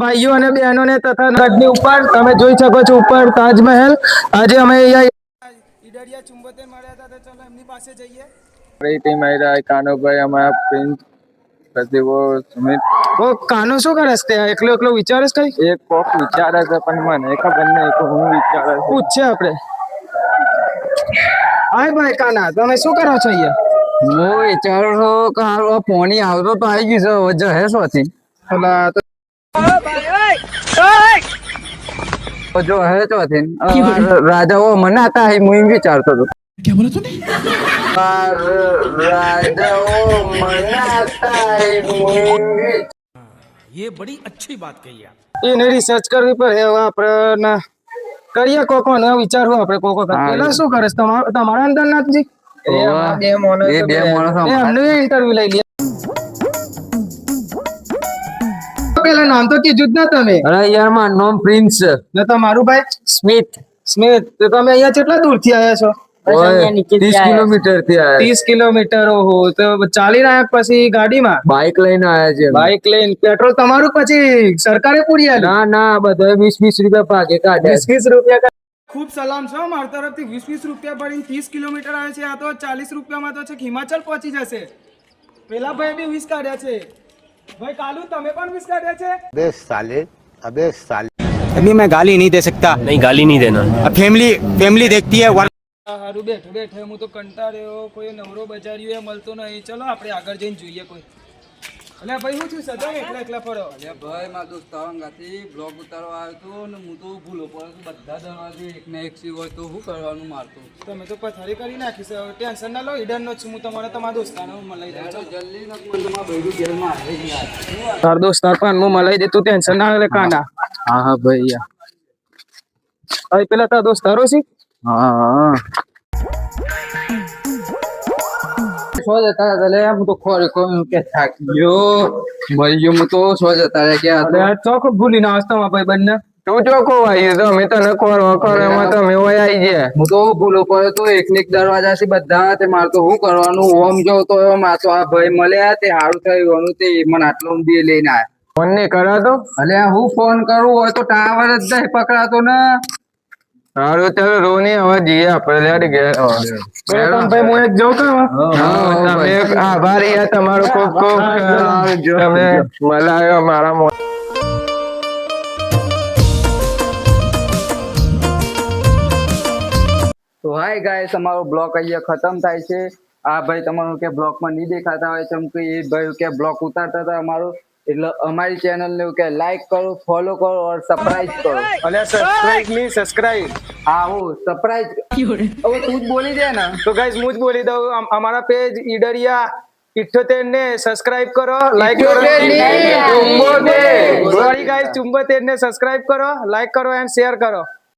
ભાઈઓ અને બહેનોને તથા ગઢની ઉપર તમે જોઈ શકો છો ઉપર તાજમહેલ આજે અમે અહીંયા ઈડરિયા ચુંબતે મળ્યા હતા તો ચલો એમની પાસે જઈએ આપણી ટીમ આવી રહ્યા કાનુભાઈ અમારા પ્રિન્સ પછી વો સુમિત ઓ કાનો શું કરે છે એકલો એકલો વિચારે છે કઈ એક કોક વિચારે છે પણ મને ખબર નહીં કે હું વિચારે છું. પૂછશે આપણે હાય ભાઈ કાના તમે શું કરો છો અહીંયા હું વિચારું છું કે હાલ પોણી આવતો તો આવી ગયું છે હવે જહે શોથી અલા તો જો હે ચોથી રાજાઓ મને હતા હું એમ વિચારતો હતો રાજાઓ મને હતા ये बड़ी अच्छी बात कही आप. એને રિસર્ચ કરવી પડે હવે આપણે કરીએ કોકો ને વિચારવું આપણે કોકો પેલા શું કરે છે તમારા અંદર નાથજી એ બે માણસો એમને ઇન્ટરવ્યુ લઈ લે પેલા નામ તો કીધું જ ના તમે અરે યાર મારું નામ પ્રિન્સ છે ને તમારું ભાઈ સ્મિથ સ્મિત તો તમે અહીંયા કેટલા દૂરથી આવ્યા છો 30 કિલોમીટર થી આયા 30 કિલોમીટર ઓહો તો ચાલીને આવ્યા પછી ગાડીમાં બાઇક લઈને આયા છે બાઇક લઈને પેટ્રોલ તમારું પછી સરકારે પૂરી આલ્યું ના ના બધા 20 રૂપિયા ભાગે કાઢે 20 રૂપિયા ખૂબ સલામ છે મારા તરફથી 20 રૂપિયા ભરીને 30 કિલોમીટર આવે છે આ તો 40 રૂપિયામાં તો છે હિમાચલ પહોંચી જશે પેલા ભાઈ બી 20 કાઢ્યા છે ભાઈ કાલુ તમે પણ 20 કાઢ્યા છે अबे साले अभी मैं गाली नहीं दे सकता। नहीं गाली नहीं देना. फैमिली देखती है હારું બેઠે બેઠે હું તો કંટાળ્યો કોઈ નવરો બજાર્યો મળતો નહીં ચલો આપણે આગળ જઈને જોઈએ કોઈ અલ્યા ભાઈ હું છું સદા એકલા એકલા ફરો અલ્યા ભાઈ મારા દોસ્તારોથી બ્લોગ ઉતારવા આવ્યો તો ને હું તો ભૂલો પડ્યો બધા દરવાજે એક ને એક સી હોય તો શું કરવાનું મારતો તમે તો પથારી કરી નાખી છે ટેન્શન ના લો ઈડન નો છું હું તમારા દોસ્તારને મલાઈ દઉં જલ્દી નથી મને તમારા ભાઈ જેલમાં આવી ગયા તાર દોસ્તાર પણ હું મલાઈ દે તું ટેન્શન ના લે કાંડા હા હા ભાઈ હવે પેલા તારા દોસ્તારો છે હા સો જતા એટલે હું તો ખોરી કોઈ કે થાકી ગયો મરી ગયો હું તો સો જતા રહે કે અરે ચોક ભૂલી ના આવતા ભાઈ બંને તું ચોખ્ખો આવી તો મેં તને ખોરવામાં તમે આવી ગયા હું તો ભૂલો પડ્યો તો એક દરવાજા થી બધા તે મારે તો શું કરવાનું ઓમ જો તો મારે તો આ ભાઈ મળ્યા તે સારું થયું તે મને આટલો બી લઈને આવ્યા ફોન નહીં કરાતો અલે હું ફોન કરું હોય તો ટાવર જ નહીં પકડાતો ને સારું ચાલો રોની હવે જઈએ આપણે લેડી ગયા ભાઈ હું એક જઉં તો તમે આભારી તમારો ખૂબ ખૂબ તમે મલાયો મારા તો હાય ગાઈસ અમારો બ્લોગ અહીંયા ખતમ થાય છે આ ભાઈ તમારું કે બ્લોગમાં નહીં દેખાતા હોય ચમ કે એ ભાઈ કે બ્લોગ ઉતારતા હતા અમારું એટલે અમારી ચેનલ ને કે લાઈક કરો ફોલો કરો और સબસ્ક્રાઇબ કરો અને સબસ્ક્રાઇબ ની સબસ્ક્રાઇબ હા હું સરપ્રાઈઝ હવે તું જ બોલી દે ને તો ગાઈસ હું જ બોલી દઉં અમારા પેજ ઈડરિયા 78 ને સબસ્ક્રાઇબ કરો લાઈક કરો સોરી ગાઈસ 74 ને સબસ્ક્રાઇબ કરો લાઈક કરો એન્ડ શેર કરો